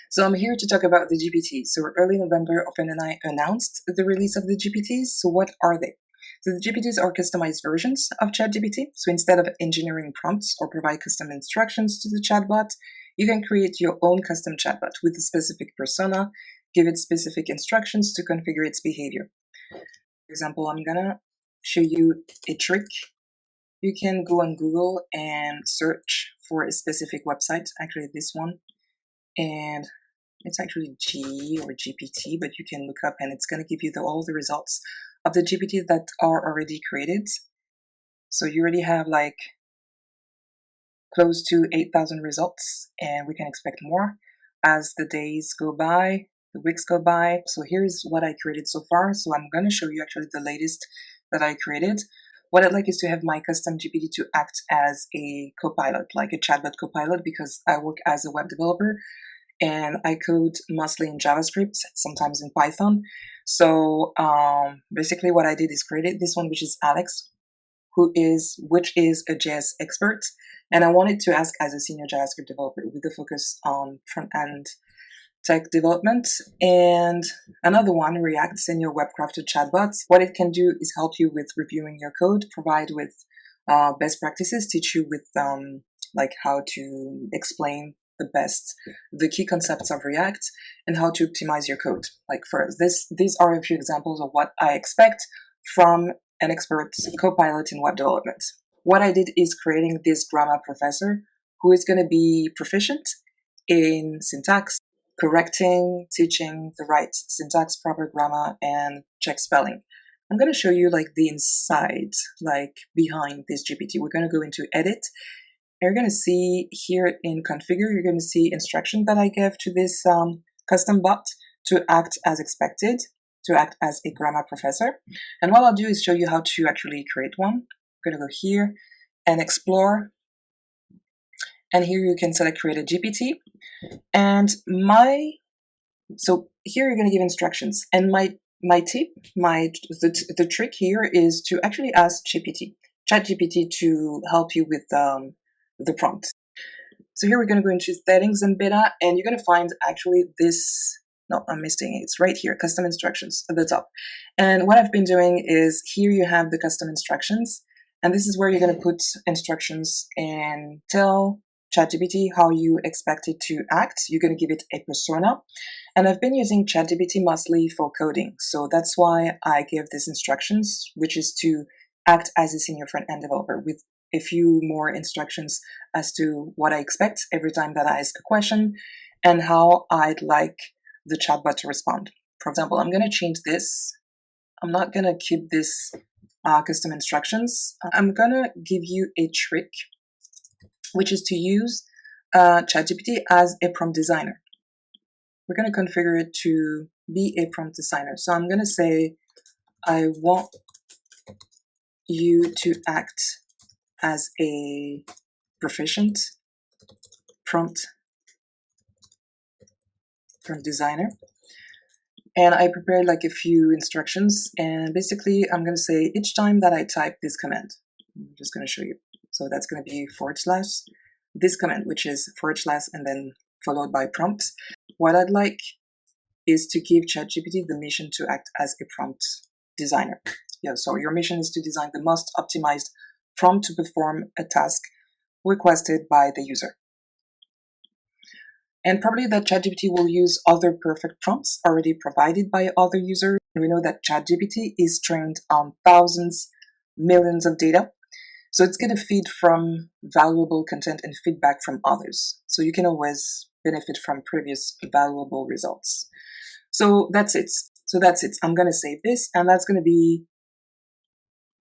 So I'm here to talk about the GPTs. So early November, OpenAI announced the release of the GPTs. So what are they? So the GPTs are customized versions of ChatGPT. So instead of engineering prompts or provide custom instructions to the chatbot, you can create your own custom chatbot with a specific persona, give it specific instructions to configure its behavior. For example, I'm gonna show you a trick. You can go on Google and search for a specific website, actually this one, and it's actually G or GPT, but you can look up and it's going to give you all the results of the GPT that are already created. So you already have like close to 8,000 results, and we can expect more as the days go by, the weeks go by. So here's what I created so far. So I'm going to show you actually the latest that I created. What I'd like is to have my custom GPT to act as a copilot, like a chatbot copilot, because I work as a web developer and I code mostly in JavaScript, sometimes in Python. So basically what I did is created this one, which is Alex, which is a JS expert. And I wanted to ask as a senior JavaScript developer with a focus on front-end tech development. And another one, React Senior Web Crafted Chatbots. What it can do is help you with reviewing your code, provide with best practices, teach you with like how to explain the key concepts of React and how to optimize your code. Like for these are a few examples of what I expect from an expert copilot in web development. What I did is creating this grammar professor who is going to be proficient in syntax, correcting, teaching the right syntax, proper grammar, and check spelling. I'm going to show you like the inside, like behind this GPT. We're going to go into edit. You're going to see here in configure, you're going to see instruction that I gave to this custom bot to act as expected, to act as a grammar professor. And what I'll do is show you how to actually create one. I'm going to go here and explore. And here you can select create a GPT. And so here you're going to give instructions. And my tip, the trick here is to actually ask ChatGPT to help you with the prompt. So here we're going to go into settings and beta, and you're going to find actually this. No, I'm missing it. It's right here, custom instructions at the top. And what I've been doing is here you have the custom instructions, and this is where you're going to put instructions and tell ChatGPT how you expect it to act. You're going to give it a persona. And I've been using ChatGPT mostly for coding. So that's why I give these instructions, which is to act as a senior front-end developer with a few more instructions as to what I expect every time that I ask a question and how I'd like the chatbot to respond. For example, I'm going to change this. I'm not going to keep this custom instructions. I'm going to give you a trick, which is to use ChatGPT as a prompt designer. We're going to configure it to be a prompt designer. So I'm going to say, I want you to act as a proficient prompt designer. And I prepared like a few instructions. And basically, I'm going to say each time that I type this command, I'm just going to show you. So that's going to be / this command, which is / and then followed by prompts. What I'd like is to give ChatGPT the mission to act as a prompt designer. Yeah, so your mission is to design the most optimized prompt to perform a task requested by the user. And probably that ChatGPT will use other perfect prompts already provided by other users. We know that ChatGPT is trained on thousands, millions of data. So it's going to feed from valuable content and feedback from others. So you can always benefit from previous valuable results. So that's it. I'm going to save this, and that's going to be,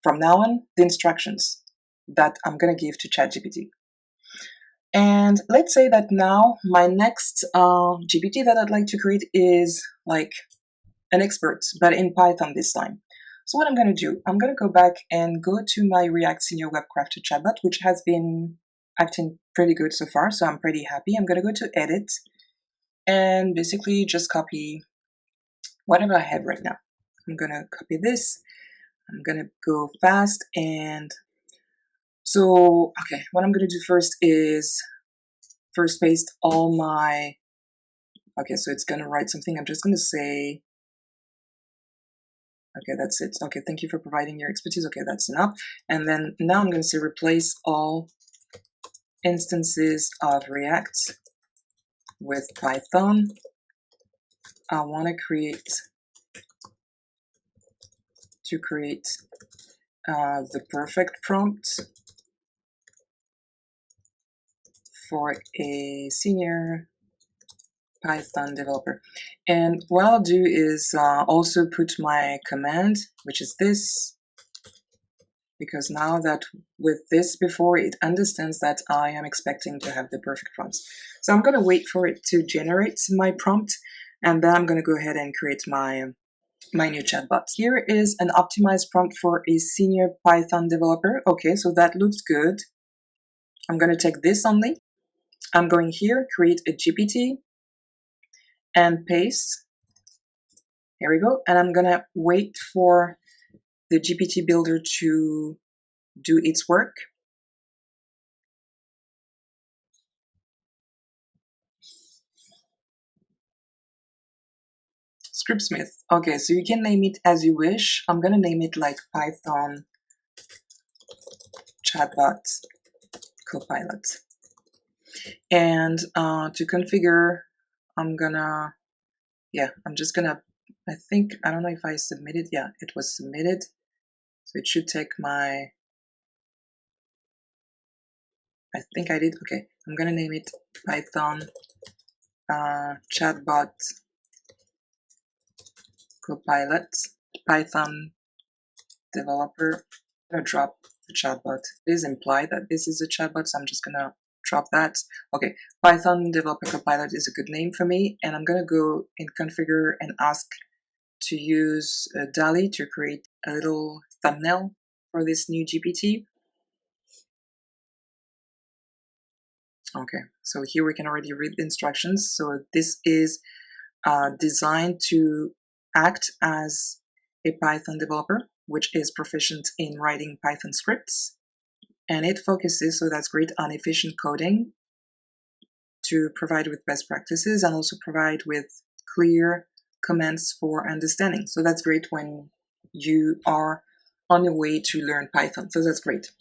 from now on, the instructions that I'm going to give to ChatGPT. And let's say that now my next GPT that I'd like to create is like an expert, but in Python this time. So what I'm going to do, I'm going to go back and go to my React Senior Web Crafted Chatbot, which has been acting pretty good so far. So I'm pretty happy. I'm going to go to edit and basically just copy whatever I have right now. I'm going to copy this. I'm going to go fast. And so, okay, what I'm going to do first is paste all my Okay, so it's gonna write something. I'm just gonna say, okay, that's it. Okay, thank you for providing your expertise. Okay, that's enough. And then now I'm gonna say replace all instances of React with Python. I want to create the perfect prompt for a senior Python developer. And what I'll do is also put my command, which is this, because now that with this before, it understands that I am expecting to have the perfect prompts. So I'm going to wait for it to generate my prompt, and then I'm going to go ahead and create my new chatbot. Here is an optimized prompt for a senior Python developer. Okay, so that looks good. I'm going to take this only. I'm going here, create a GPT, and paste. Here we go. And I'm going to wait for the GPT builder to do its work. Scriptsmith. Okay, so you can name it as you wish. I'm going to name it like Python Chatbot Copilot. And to configure, I'm just gonna, I don't know if I submitted. Yeah, it was submitted. So it should take I think I did. Okay, I'm gonna name it Python Chatbot Copilot, Python Developer. I'm gonna drop the chatbot. It is implied that this is a chatbot, so I'm just gonna drop that. Okay, Python Developer Copilot is a good name for me, and I'm gonna go in configure and ask to use DALL-E to create a little thumbnail for this new GPT. Okay, so here we can already read the instructions. So this is designed to act as a Python developer, which is proficient in writing Python scripts. And it focuses, so that's great, on efficient coding to provide with best practices and also provide with clear commands for understanding. So that's great when you are on your way to learn Python. So that's great.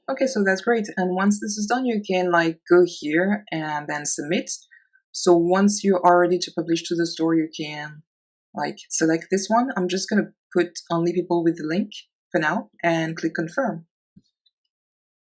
Okay, so that's great. And once this is done, you can go here and then submit. So once you are ready to publish to the store, you can select this one. I'm just gonna put only people with the link for now and click confirm.